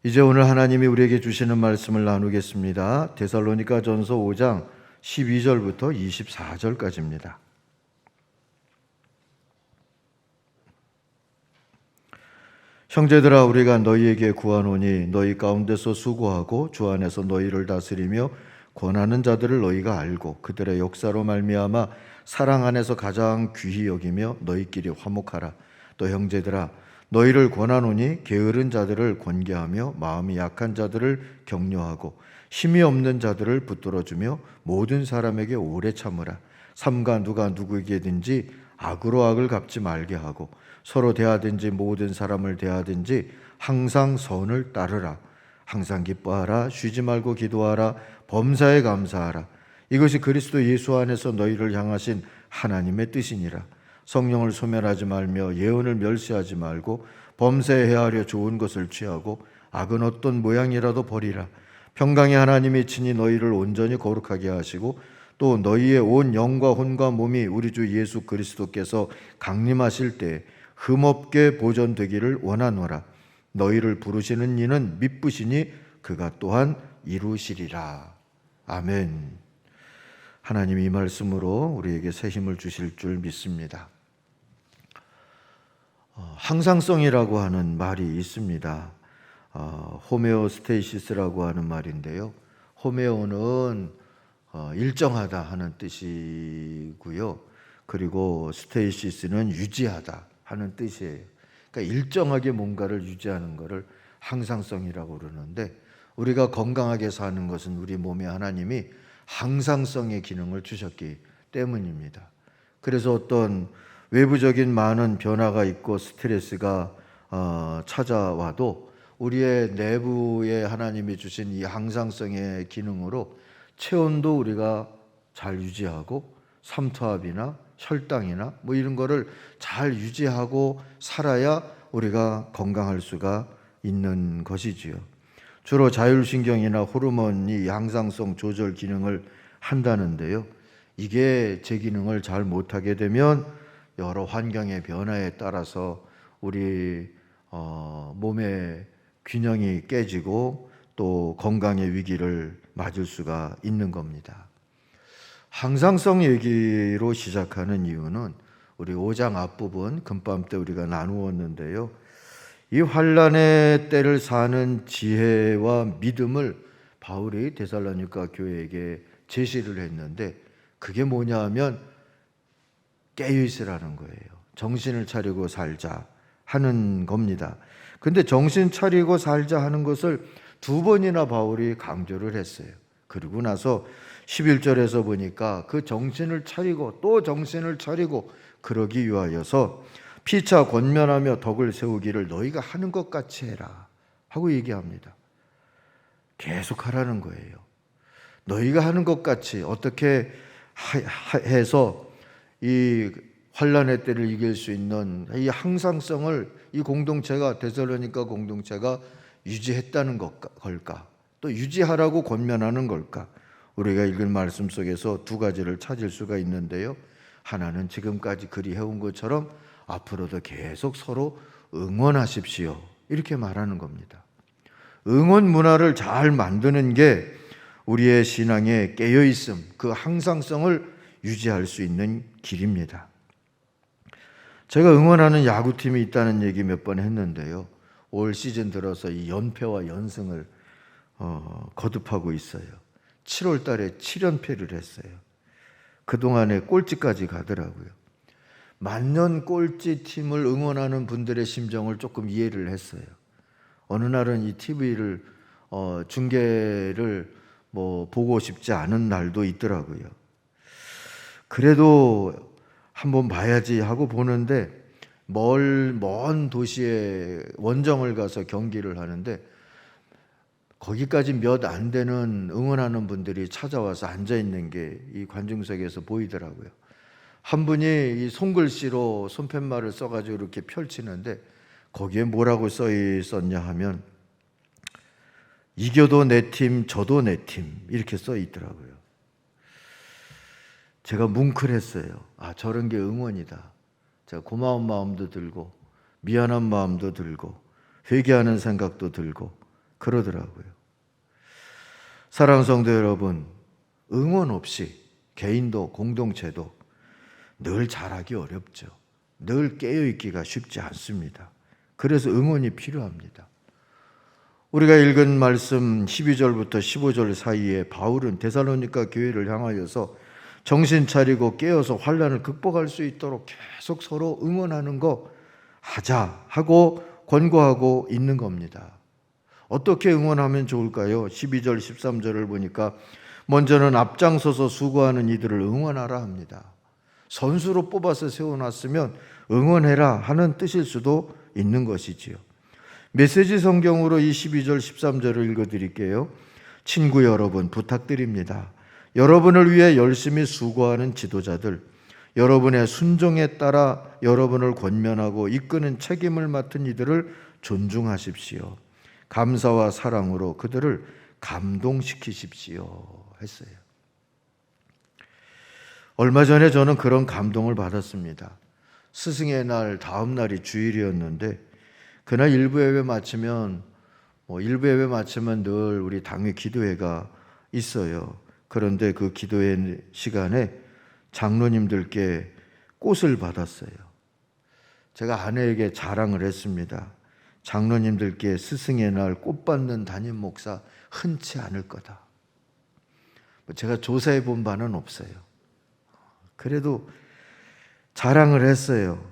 이제 오늘 하나님이 우리에게 주시는 말씀을 나누겠습니다. 데살로니가 전서 5장 12절부터 24절까지입니다. 형제들아, 우리가 너희에게 구하노니 너희 가운데서 수고하고 주 안에서 너희를 다스리며 권하는 자들을 너희가 알고 그들의 역사로 말미암아 사랑 안에서 가장 귀히 여기며 너희끼리 화목하라. 또 형제들아, 너희를 권하노니 게으른 자들을 권계하며 마음이 약한 자들을 격려하고 힘이 없는 자들을 붙들어주며 모든 사람에게 오래 참으라. 삼가 누가 누구에게든지 악으로 악을 갚지 말게 하고 서로 대하든지 모든 사람을 대하든지 항상 선을 따르라. 항상 기뻐하라. 쉬지 말고 기도하라. 범사에 감사하라. 이것이 그리스도 예수 안에서 너희를 향하신 하나님의 뜻이니라. 성령을 소멸하지 말며 예언을 멸시하지 말고 범사에 헤아려 좋은 것을 취하고 악은 어떤 모양이라도 버리라. 평강의 하나님이 친히 너희를 온전히 거룩하게 하시고 또 너희의 온 영과 혼과 몸이 우리 주 예수 그리스도께서 강림하실 때 흠없게 보존되기를 원하노라. 너희를 부르시는 이는 미쁘시니 그가 또한 이루시리라. 아멘. 하나님이 이 말씀으로 우리에게 새 힘을 주실 줄 믿습니다. 항상성이라고 하는 말이 있습니다. 호메오스테이시스라고 하는 말인데요. 호메오는 일정하다 하는 뜻이고요. 그리고 스테이시스는 유지하다 하는 뜻이에요. 그러니까 일정하게 뭔가를 유지하는 것을 항상성이라고 그러는데, 우리가 건강하게 사는 것은 우리 몸에 하나님이 항상성의 기능을 주셨기 때문입니다. 그래서 어떤 외부적인 많은 변화가 있고 스트레스가 찾아와도 우리의 내부에 하나님이 주신 이 항상성의 기능으로 체온도 우리가 잘 유지하고 삼투압이나 혈당이나 뭐 이런 거를 잘 유지하고 살아야 우리가 건강할 수가 있는 것이지요. 주로 자율신경이나 호르몬이 항상성 조절 기능을 한다는데요. 이게 제 기능을 잘 못하게 되면 여러 환경의 변화에 따라서 우리 몸의 균형이 깨지고 또 건강의 위기를 맞을 수가 있는 겁니다. 항상성 얘기로 시작하는 이유는 우리 5장 앞부분 금밤 때 우리가 나누었는데요. 이 환난의 때를 사는 지혜와 믿음을 바울이 데살로니가 교회에게 제시를 했는데, 그게 뭐냐 하면 깨어있으라는 거예요. 정신을 차리고 살자 하는 겁니다. 근데 정신 차리고 살자 하는 것을 두 번이나 바울이 강조를 했어요. 그리고 나서 11절에서 보니까 그 정신을 차리고 또 정신을 차리고 그러기 위하여서 피차 권면하며 덕을 세우기를 너희가 하는 것 같이 해라 하고 얘기합니다. 계속 하라는 거예요. 너희가 하는 것 같이 어떻게 해서 이 환난의 때를 이길 수 있는 이 항상성을 이 공동체가, 데살로니가 공동체가 유지했다는 걸까? 또 유지하라고 권면하는 걸까? 우리가 읽은 말씀 속에서 두 가지를 찾을 수가 있는데요. 하나는 지금까지 그리 해온 것처럼 앞으로도 계속 서로 응원하십시오, 이렇게 말하는 겁니다. 응원 문화를 잘 만드는 게 우리의 신앙의 깨어있음, 그 항상성을 유지할 수 있는 길입니다. 제가 응원하는 야구팀이 있다는 얘기 몇 번 했는데요. 올 시즌 들어서 이 연패와 연승을 거듭하고 있어요. 7월 달에 7연패를 했어요. 그동안에 꼴찌까지 가더라고요. 만년 꼴찌 팀을 응원하는 분들의 심정을 조금 이해를 했어요. 어느 날은 이 TV를 중계를 보고 싶지 않은 날도 있더라고요. 그래도 한번 봐야지 하고 보는데 먼 도시에 원정을 가서 경기를 하는데 거기까지 몇 안 되는 응원하는 분들이 찾아와서 앉아있는 게 이 관중석에서 보이더라고요. 한 분이 이 손글씨로 손팻말을 써가지고 이렇게 펼치는데 거기에 뭐라고 써 있었냐 하면 이겨도 내 팀, 져도 내 팀, 이렇게 써 있더라고요. 제가 뭉클했어요. 아, 저런 게 응원이다. 제가 고마운 마음도 들고 미안한 마음도 들고 회개하는 생각도 들고 그러더라고요. 사랑하는 성도 여러분, 응원 없이 개인도 공동체도 늘 잘하기 어렵죠. 늘 깨어있기가 쉽지 않습니다. 그래서 응원이 필요합니다. 우리가 읽은 말씀 12절부터 15절 사이에 바울은 데살로니가 교회를 향하여서 정신 차리고 깨어서 환난을 극복할 수 있도록 계속 서로 응원하는 거 하자 하고 권고하고 있는 겁니다. 어떻게 응원하면 좋을까요? 12절 13절을 보니까 먼저는 앞장서서 수고하는 이들을 응원하라 합니다. 선수로 뽑아서 세워놨으면 응원해라 하는 뜻일 수도 있는 것이지요. 메시지 성경으로 이 12절 13절을 읽어드릴게요. 친구 여러분, 부탁드립니다. 여러분을 위해 열심히 수고하는 지도자들, 여러분의 순종에 따라 여러분을 권면하고 이끄는 책임을 맡은 이들을 존중하십시오. 감사와 사랑으로 그들을 감동시키십시오 했어요. 얼마 전에 저는 그런 감동을 받았습니다. 스승의 날 다음 날이 주일이었는데 그날 일부 예배 마치면 늘 우리 당회 기도회가 있어요. 그런데 그 기도회 시간에 장로님들께 꽃을 받았어요. 제가 아내에게 자랑을 했습니다. 장로님들께 스승의 날 꽃 받는 담임 목사 흔치 않을 거다. 제가 조사해 본 바는 없어요. 그래도 자랑을 했어요.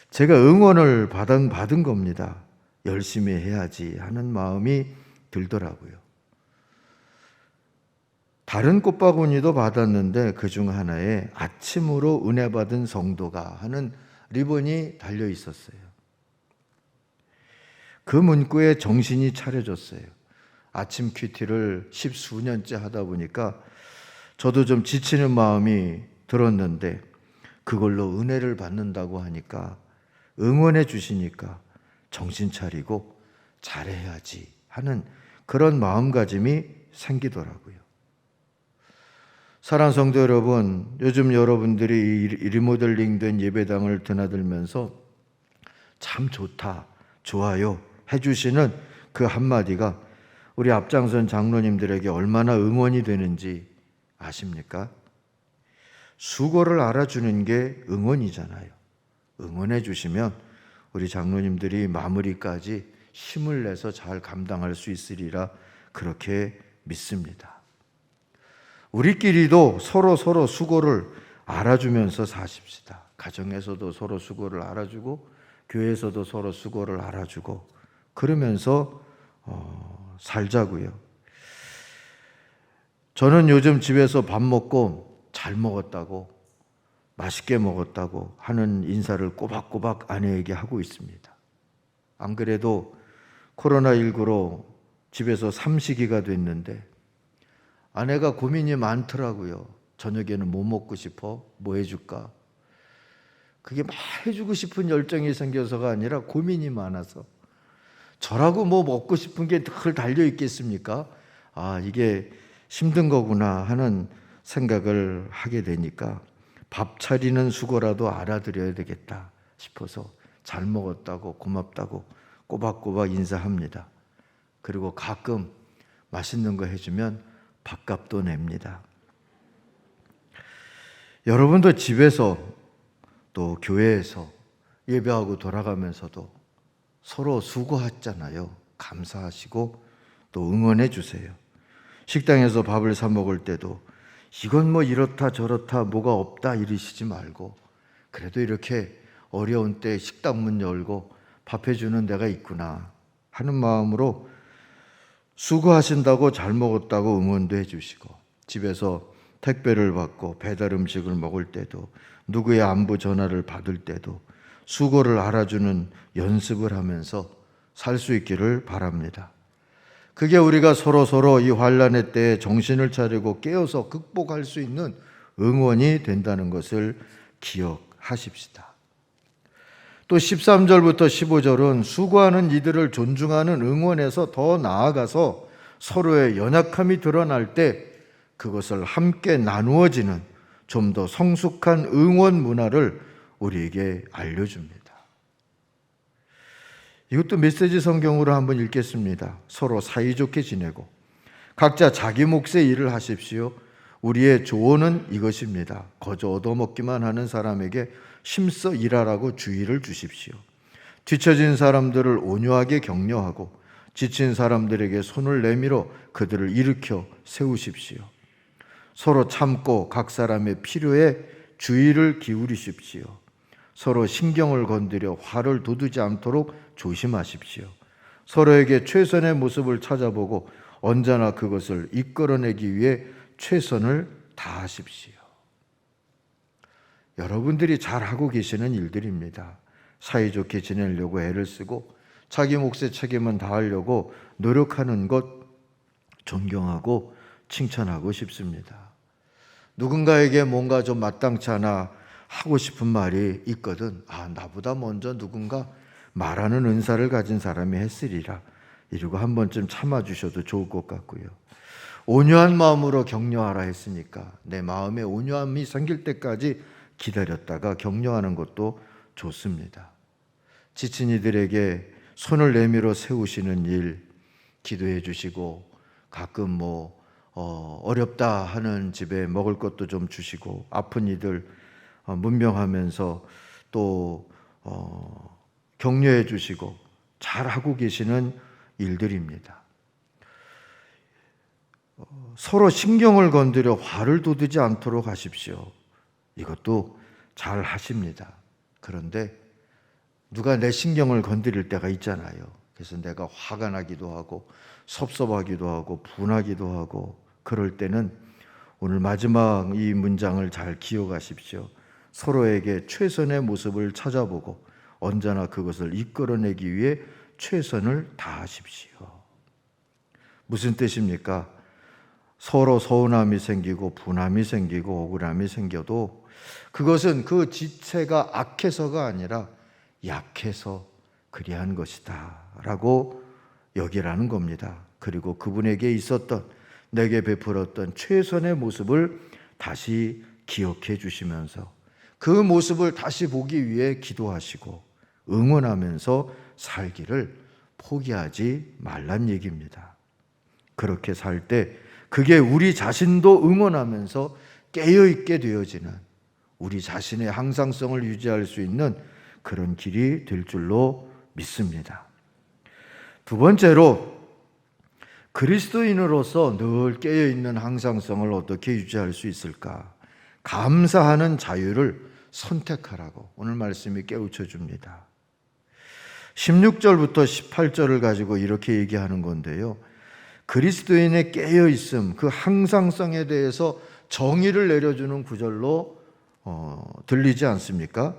제가 응원을 받은 겁니다. 열심히 해야지 하는 마음이 들더라고요. 다른 꽃바구니도 받았는데 그중 하나에 아침으로 은혜 받은 성도가 하는 리본이 달려 있었어요. 그 문구에 정신이 차려졌어요. 아침 큐티를 10수년째 하다 보니까 저도 좀 지치는 마음이 들었는데 그걸로 은혜를 받는다고 하니까 응원해 주시니까 정신 차리고 잘해야지 하는 그런 마음가짐이 생기더라고요. 사랑하는 성도 여러분, 요즘 여러분들이 리모델링된 예배당을 드나들면서 참 좋다, 좋아요 해주시는 그 한마디가 우리 앞장선 장로님들에게 얼마나 응원이 되는지 아십니까? 수고를 알아주는 게 응원이잖아요. 응원해 주시면 우리 장로님들이 마무리까지 힘을 내서 잘 감당할 수 있으리라 그렇게 믿습니다. 우리끼리도 서로 수고를 알아주면서 사십시다. 가정에서도 서로 수고를 알아주고 교회에서도 서로 수고를 알아주고 그러면서 살자고요. 저는 요즘 집에서 밥 먹고 잘 먹었다고 맛있게 먹었다고 하는 인사를 꼬박꼬박 아내에게 하고 있습니다. 안 그래도 코로나19로 집에서 삼시기가 됐는데 아내가 고민이 많더라고요. 저녁에는 뭐 먹고 싶어? 뭐 해줄까? 그게 막 해주고 싶은 열정이 생겨서가 아니라 고민이 많아서 저라고 뭐 먹고 싶은 게 늘 달려 있겠습니까? 아, 이게 힘든 거구나 하는 생각을 하게 되니까 밥 차리는 수고라도 알아드려야 되겠다 싶어서 잘 먹었다고 고맙다고 꼬박꼬박 인사합니다. 그리고 가끔 맛있는 거 해주면 밥값도 냅니다. 여러분도 집에서 또 교회에서 예배하고 돌아가면서도 서로 수고했잖아요. 감사하시고 또 응원해 주세요. 식당에서 밥을 사 먹을 때도 이건 뭐 이렇다 저렇다 뭐가 없다 이러시지 말고 그래도 이렇게 어려운 때 식당 문 열고 밥 해주는 데가 있구나 하는 마음으로 수고하신다고 잘 먹었다고 응원도 해주시고 집에서 택배를 받고 배달 음식을 먹을 때도 누구의 안부 전화를 받을 때도 수고를 알아주는 연습을 하면서 살 수 있기를 바랍니다. 그게 우리가 서로 이 환난의 때에 정신을 차리고 깨어서 극복할 수 있는 응원이 된다는 것을 기억하십시다. 또 13절부터 15절은 수고하는 이들을 존중하는 응원에서 더 나아가서 서로의 연약함이 드러날 때 그것을 함께 나누어지는 좀 더 성숙한 응원 문화를 우리에게 알려줍니다. 이것도 메시지 성경으로 한번 읽겠습니다. 서로 사이좋게 지내고 각자 자기 몫의 일을 하십시오. 우리의 조언은 이것입니다. 거저 얻어먹기만 하는 사람에게 힘써 일하라고 주의를 주십시오. 뒤처진 사람들을 온유하게 격려하고 지친 사람들에게 손을 내밀어 그들을 일으켜 세우십시오. 서로 참고 각 사람의 필요에 주의를 기울이십시오. 서로 신경을 건드려 화를 돋우지 않도록 조심하십시오. 서로에게 최선의 모습을 찾아보고 언제나 그것을 이끌어내기 위해 최선을 다하십시오. 여러분들이 잘하고 계시는 일들입니다. 사이좋게 지내려고 애를 쓰고 자기 몫의 책임은 다하려고 노력하는 것 존경하고 칭찬하고 싶습니다. 누군가에게 뭔가 좀 마땅치 않아 하고 싶은 말이 있거든. 나보다 먼저 누군가 말하는 은사를 가진 사람이 했으리라. 이러고 한 번쯤 참아주셔도 좋을 것 같고요. 온유한 마음으로 격려하라 했으니까 내 마음에 온유함이 생길 때까지 기다렸다가 격려하는 것도 좋습니다. 지친 이들에게 손을 내밀어 세우시는 일 기도해 주시고 가끔 어렵다 하는 집에 먹을 것도 좀 주시고 아픈 이들 문명하면서 또 격려해 주시고 잘하고 계시는 일들입니다. 서로 신경을 건드려 화를 돋우지 않도록 하십시오. 이것도 잘 하십니다. 그런데 누가 내 신경을 건드릴 때가 있잖아요. 그래서 내가 화가 나기도 하고 섭섭하기도 하고 분하기도 하고 그럴 때는 오늘 마지막 이 문장을 잘 기억하십시오. 서로에게 최선의 모습을 찾아보고 언제나 그것을 이끌어내기 위해 최선을 다하십시오. 무슨 뜻입니까? 서로 서운함이 생기고 분함이 생기고 억울함이 생겨도 그것은 그 지체가 악해서가 아니라 약해서 그리한 것이다 라고 여기라는 겁니다. 그리고 그분에게 있었던 내게 베풀었던 최선의 모습을 다시 기억해 주시면서 그 모습을 다시 보기 위해 기도하시고 응원하면서 살기를 포기하지 말란 얘기입니다. 그렇게 살 때 그게 우리 자신도 응원하면서 깨어있게 되어지는 우리 자신의 항상성을 유지할 수 있는 그런 길이 될 줄로 믿습니다. 두 번째로 그리스도인으로서 늘 깨어있는 항상성을 어떻게 유지할 수 있을까? 감사하는 자유를 선택하라고 오늘 말씀이 깨우쳐 줍니다. 16절부터 18절을 가지고 이렇게 얘기하는 건데요. 그리스도인의 깨어있음, 그 항상성에 대해서 정의를 내려주는 구절로 들리지 않습니까?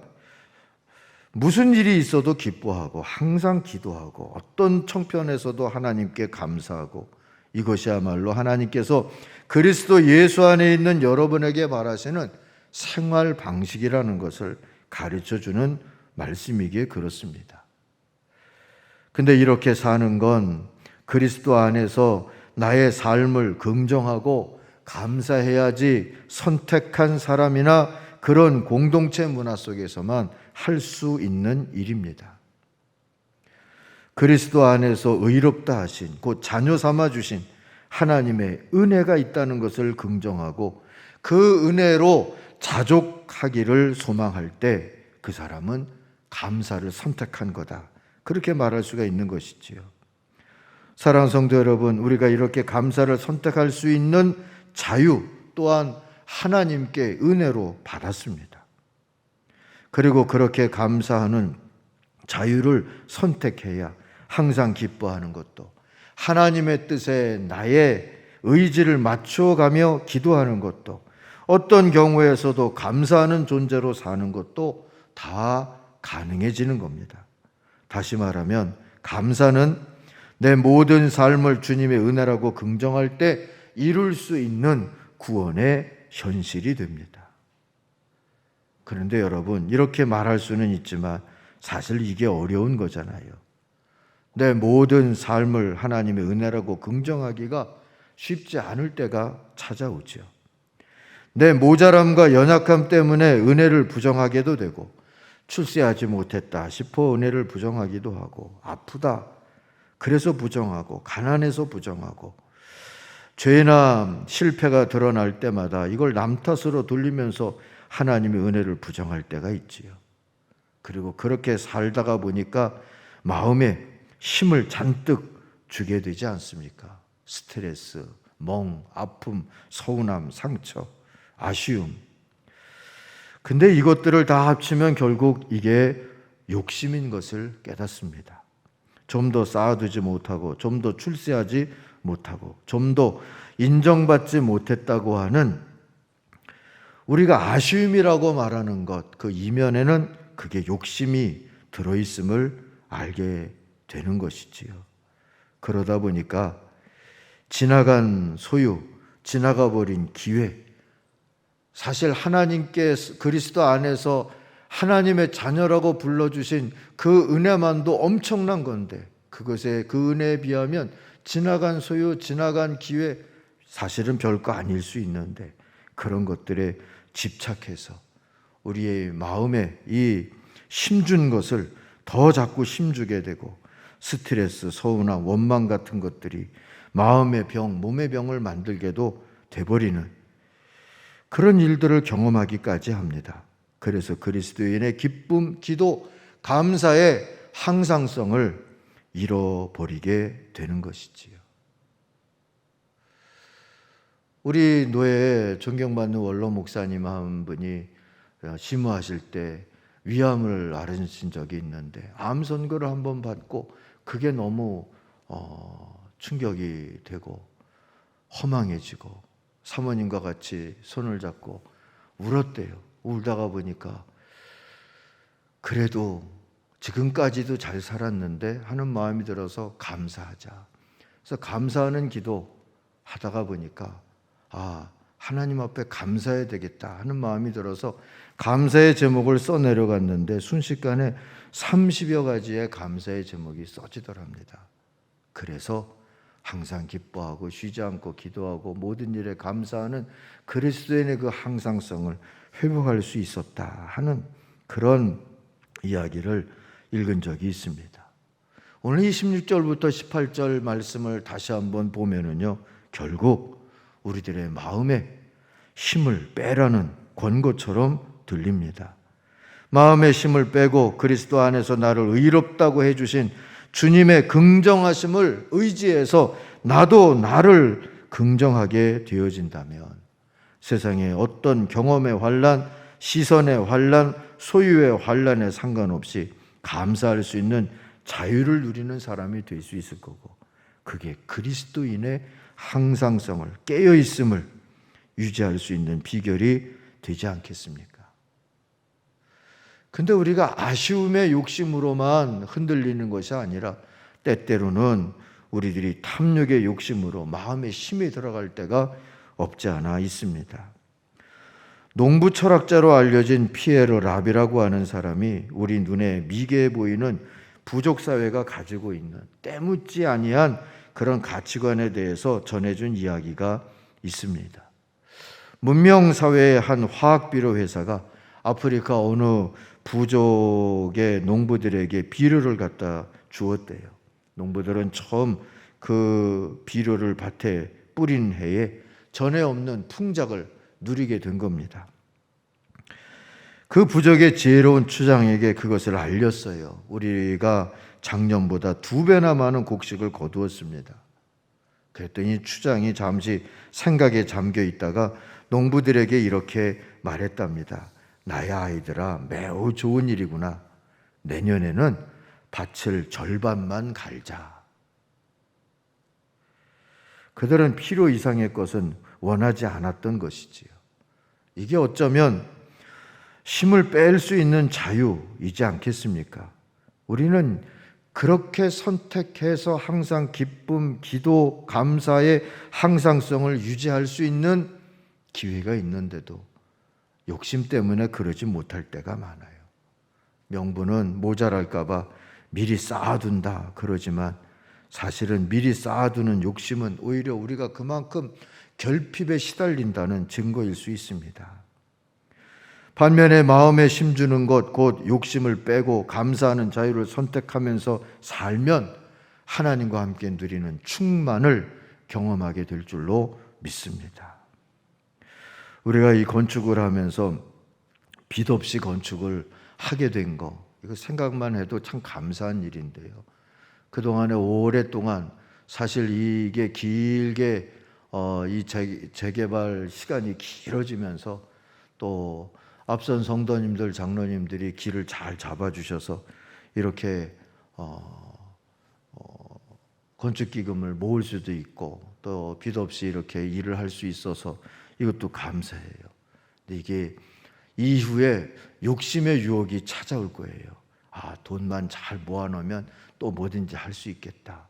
무슨 일이 있어도 기뻐하고 항상 기도하고 어떤 청편에서도 하나님께 감사하고 이것이야말로 하나님께서 그리스도 예수 안에 있는 여러분에게 바라시는 생활 방식이라는 것을 가르쳐주는 말씀이기에 그렇습니다. 근데 이렇게 사는 건 그리스도 안에서 나의 삶을 긍정하고 감사해야지 선택한 사람이나 그런 공동체 문화 속에서만 할 수 있는 일입니다. 그리스도 안에서 의롭다 하신 곧 자녀 삼아 주신 하나님의 은혜가 있다는 것을 긍정하고 그 은혜로 자족하기를 소망할 때 그 사람은 감사를 선택한 거다. 그렇게 말할 수가 있는 것이지요. 사랑하는 성도 여러분, 우리가 이렇게 감사를 선택할 수 있는 자유 또한 하나님께 은혜로 받았습니다. 그리고 그렇게 감사하는 자유를 선택해야 항상 기뻐하는 것도 하나님의 뜻에 나의 의지를 맞춰가며 기도하는 것도 어떤 경우에서도 감사하는 존재로 사는 것도 다 가능해지는 겁니다. 다시 말하면 감사는 내 모든 삶을 주님의 은혜라고 긍정할 때 이룰 수 있는 구원의 현실이 됩니다. 그런데 여러분, 이렇게 말할 수는 있지만 사실 이게 어려운 거잖아요. 내 모든 삶을 하나님의 은혜라고 긍정하기가 쉽지 않을 때가 찾아오죠. 내 모자람과 연약함 때문에 은혜를 부정하게도 되고 출세하지 못했다 싶어 은혜를 부정하기도 하고, 아프다 그래서 부정하고, 가난해서 부정하고, 죄나 실패가 드러날 때마다 이걸 남 탓으로 돌리면서 하나님의 은혜를 부정할 때가 있지요. 그리고 그렇게 살다가 보니까 마음에 힘을 잔뜩 주게 되지 않습니까? 스트레스, 멍, 아픔, 서운함, 상처, 아쉬움. 근데 이것들을 다 합치면 결국 이게 욕심인 것을 깨닫습니다. 좀 더 쌓아두지 못하고, 좀 더 출세하지 못하고, 좀 더 인정받지 못했다고 하는, 우리가 아쉬움이라고 말하는 것, 그 이면에는 그게 욕심이 들어있음을 알게 되는 것이지요. 그러다 보니까 지나간 소유, 지나가 버린 기회, 사실 하나님께 그리스도 안에서 하나님의 자녀라고 불러주신 그 은혜만도 엄청난 건데, 그것에 그 은혜에 비하면 지나간 소유, 지나간 기회, 사실은 별거 아닐 수 있는데 그런 것들에 집착해서 우리의 마음에 이 힘준 것을 더 자꾸 힘주게 되고, 스트레스, 서운함, 원망 같은 것들이 마음의 병, 몸의 병을 만들게도 돼버리는 그런 일들을 경험하기까지 합니다. 그래서 그리스도인의 기쁨, 기도, 감사의 항상성을 잃어버리게 되는 것이지요. 우리 노예에 존경받는 원로 목사님 한 분이 심호하실 때 위암을 앓으신 적이 있는데, 암 선고를 한번 받고 그게 너무 충격이 되고 허망해지고 사모님과 같이 손을 잡고 울었대요. 울다가 보니까 그래도 지금까지도 잘 살았는데 하는 마음이 들어서 감사하자. 그래서 감사하는 기도 하다가 보니까 하나님 앞에 감사해야 되겠다 하는 마음이 들어서 감사의 제목을 써 내려갔는데 순식간에 30여 가지의 감사의 제목이 써지더랍니다. 그래서 항상 기뻐하고 쉬지 않고 기도하고 모든 일에 감사하는 그리스도인의 그 항상성을 회복할 수 있었다 하는 그런 이야기를 읽은 적이 있습니다. 오늘 26절부터 18절 말씀을 다시 한번 보면은요, 결국 우리들의 마음에 힘을 빼라는 권고처럼 들립니다. 마음의 힘을 빼고 그리스도 안에서 나를 의롭다고 해주신 주님의 긍정하심을 의지해서 나도 나를 긍정하게 되어진다면 세상의 어떤 경험의 환난, 시선의 환난, 소유의 환난에 상관없이 감사할 수 있는 자유를 누리는 사람이 될 수 있을 거고, 그게 그리스도인의 항상성을, 깨어있음을 유지할 수 있는 비결이 되지 않겠습니까? 근데 우리가 아쉬움의 욕심으로만 흔들리는 것이 아니라 때때로는 우리들이 탐욕의 욕심으로 마음에 힘이 들어갈 때가 없지 않아 있습니다. 농부 철학자로 알려진 피에르 라비라고 하는 사람이 우리 눈에 미개해 보이는 부족 사회가 가지고 있는 때묻지 아니한 그런 가치관에 대해서 전해준 이야기가 있습니다. 문명 사회의 한 화학비료 회사가 아프리카 어느 부족의 농부들에게 비료를 갖다 주었대요. 농부들은 처음 그 비료를 밭에 뿌린 해에 전에 없는 풍작을 누리게 된 겁니다. 그 부족의 지혜로운 추장에게 그것을 알렸어요. 우리가 작년보다 2배나 많은 곡식을 거두었습니다. 그랬더니 추장이 잠시 생각에 잠겨 있다가 농부들에게 이렇게 말했답니다. 나의 아이들아, 매우 좋은 일이구나. 내년에는 밭을 절반만 갈자. 그들은 필요 이상의 것은 원하지 않았던 것이지요. 이게 어쩌면 힘을 뺄 수 있는 자유이지 않겠습니까? 우리는 그렇게 선택해서 항상 기쁨, 기도, 감사의 항상성을 유지할 수 있는 기회가 있는데도 욕심 때문에 그러지 못할 때가 많아요. 명분은 모자랄까 봐 미리 쌓아둔다 그러지만 사실은 미리 쌓아두는 욕심은 오히려 우리가 그만큼 결핍에 시달린다는 증거일 수 있습니다. 반면에 마음에 힘주는 것, 곧 욕심을 빼고 감사하는 자유를 선택하면서 살면 하나님과 함께 누리는 충만을 경험하게 될 줄로 믿습니다. 우리가 이 건축을 하면서 빚 없이 건축을 하게 된 거, 이거 생각만 해도 참 감사한 일인데요. 그동안에 오랫동안 사실 이게 길게 이 재개발 시간이 길어지면서 또 앞선 성도님들, 장로님들이 길을 잘 잡아주셔서 이렇게 건축기금을 모을 수도 있고 또 빚 없이 이렇게 일을 할 수 있어서 이것도 감사해요. 근데 이게 이후에 욕심의 유혹이 찾아올 거예요. 돈만 잘 모아놓으면 또 뭐든지 할 수 있겠다.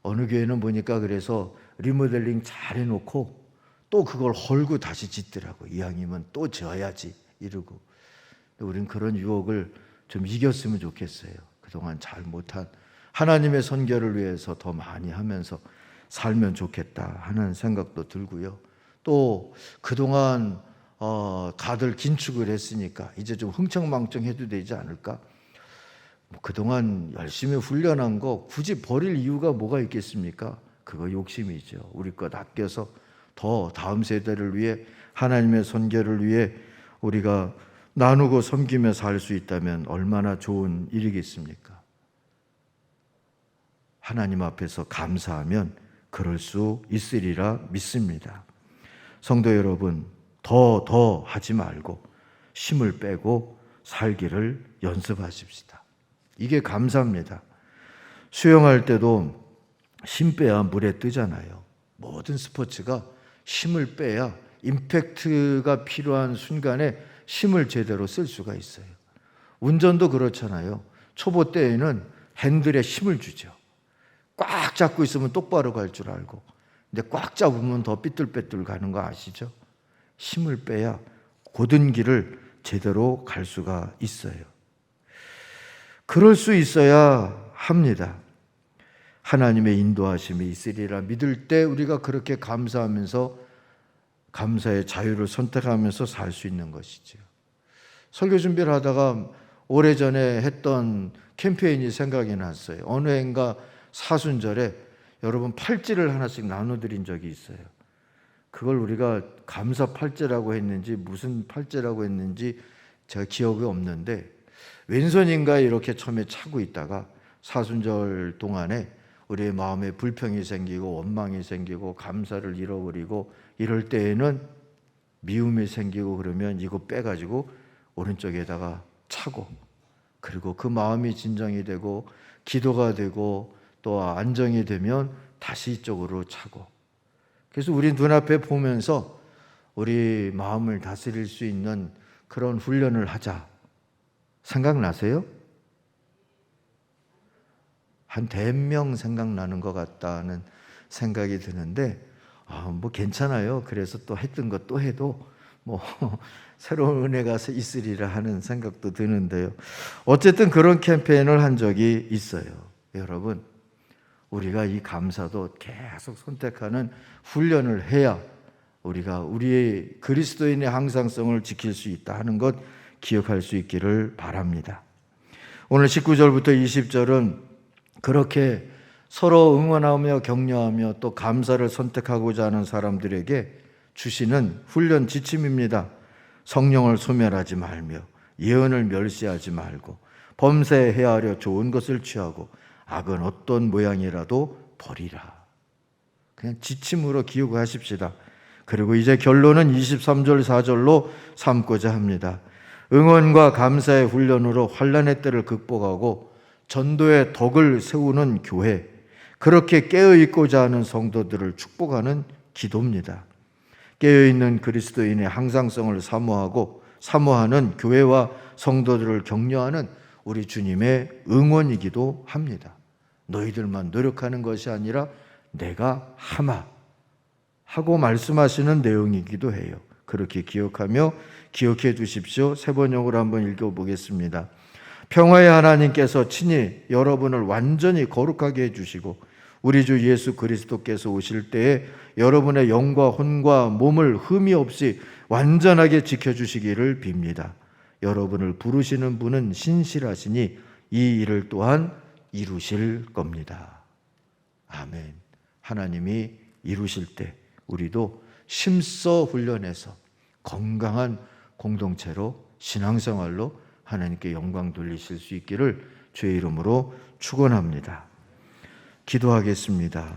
어느 교회는 보니까 그래서 리모델링 잘 해놓고 또 그걸 헐고 다시 짓더라고. 이왕이면 또 지어야지 이러고. 우린 그런 유혹을 좀 이겼으면 좋겠어요. 그동안 잘 못한 하나님의 선교를 위해서 더 많이 하면서 살면 좋겠다 하는 생각도 들고요. 또 그동안 다들 긴축을 했으니까 이제 좀 흥청망청 해도 되지 않을까? 그동안 열심히 훈련한 거 굳이 버릴 이유가 뭐가 있겠습니까? 그거 욕심이죠. 우리 것 아껴서 더 다음 세대를 위해 하나님의 선교를 위해 우리가 나누고 섬기며 살 수 있다면 얼마나 좋은 일이겠습니까? 하나님 앞에서 감사하면 그럴 수 있으리라 믿습니다. 성도 여러분, 더 하지 말고 힘을 빼고 살기를 연습하십시다. 이게 감사입니다. 수영할 때도 힘 빼야 물에 뜨잖아요. 모든 스포츠가 힘을 빼야 임팩트가 필요한 순간에 힘을 제대로 쓸 수가 있어요. 운전도 그렇잖아요. 초보 때에는 핸들에 힘을 주죠. 꽉 잡고 있으면 똑바로 갈 줄 알고, 근데 꽉 잡으면 더 삐뚤빼뚤 가는 거 아시죠? 힘을 빼야 고든 길을 제대로 갈 수가 있어요. 그럴 수 있어야 합니다. 하나님의 인도하심이 있으리라 믿을 때 우리가 그렇게 감사하면서 감사의 자유를 선택하면서 살 수 있는 것이죠. 설교 준비를 하다가 오래전에 했던 캠페인이 생각이 났어요. 어느 해인가 사순절에 여러분 팔찌를 하나씩 나눠드린 적이 있어요. 그걸 우리가 감사 팔찌라고 했는지 무슨 팔찌라고 했는지 제가 기억이 없는데 왼손인가 이렇게 처음에 차고 있다가 사순절 동안에 우리의 마음에 불평이 생기고 원망이 생기고 감사를 잃어버리고 이럴 때에는 미움이 생기고 그러면 이거 빼가지고 오른쪽에다가 차고, 그리고 그 마음이 진정이 되고 기도가 되고 또 안정이 되면 다시 이쪽으로 차고. 그래서 우리 눈앞에 보면서 우리 마음을 다스릴 수 있는 그런 훈련을 하자. 생각나세요? 한 100명 생각나는 것 같다는 생각이 드는데 뭐 괜찮아요. 그래서 또 했던 것 또 해도 뭐 새로운 은혜가 있으리라 하는 생각도 드는데요. 어쨌든 그런 캠페인을 한 적이 있어요. 여러분, 우리가 이 감사도 계속 선택하는 훈련을 해야 우리가 우리의 그리스도인의 항상성을 지킬 수 있다 하는 것 기억할 수 있기를 바랍니다. 오늘 19절부터 20절은 그렇게 서로 응원하며 격려하며 또 감사를 선택하고자 하는 사람들에게 주시는 훈련 지침입니다. 성령을 소멸하지 말며 예언을 멸시하지 말고 범사에 헤아려 좋은 것을 취하고 악은 어떤 모양이라도 버리라. 그냥 지침으로 기억하십시다. 그리고 이제 결론은 23절 4절로 삼고자 합니다. 응원과 감사의 훈련으로 환난의 때를 극복하고 전도의 덕을 세우는 교회, 그렇게 깨어있고자 하는 성도들을 축복하는 기도입니다. 깨어있는 그리스도인의 항상성을 사모하는 교회와 성도들을 격려하는 우리 주님의 응원이기도 합니다. 너희들만 노력하는 것이 아니라 내가 하마 하고 말씀하시는 내용이기도 해요. 그렇게 기억하며 기억해 주십시오. 세 번역으로 한번 읽어보겠습니다. 평화의 하나님께서 친히 여러분을 완전히 거룩하게 해주시고 우리 주 예수 그리스도께서 오실 때에 여러분의 영과 혼과 몸을 흠이 없이 완전하게 지켜주시기를 빕니다. 여러분을 부르시는 분은 신실하시니 이 일을 또한 이루실 겁니다. 아멘. 하나님이 이루실 때 우리도 심써 훈련해서 건강한 공동체로 신앙생활로 하나님께 영광 돌리실 수 있기를 주의 이름으로 축원합니다. 기도하겠습니다.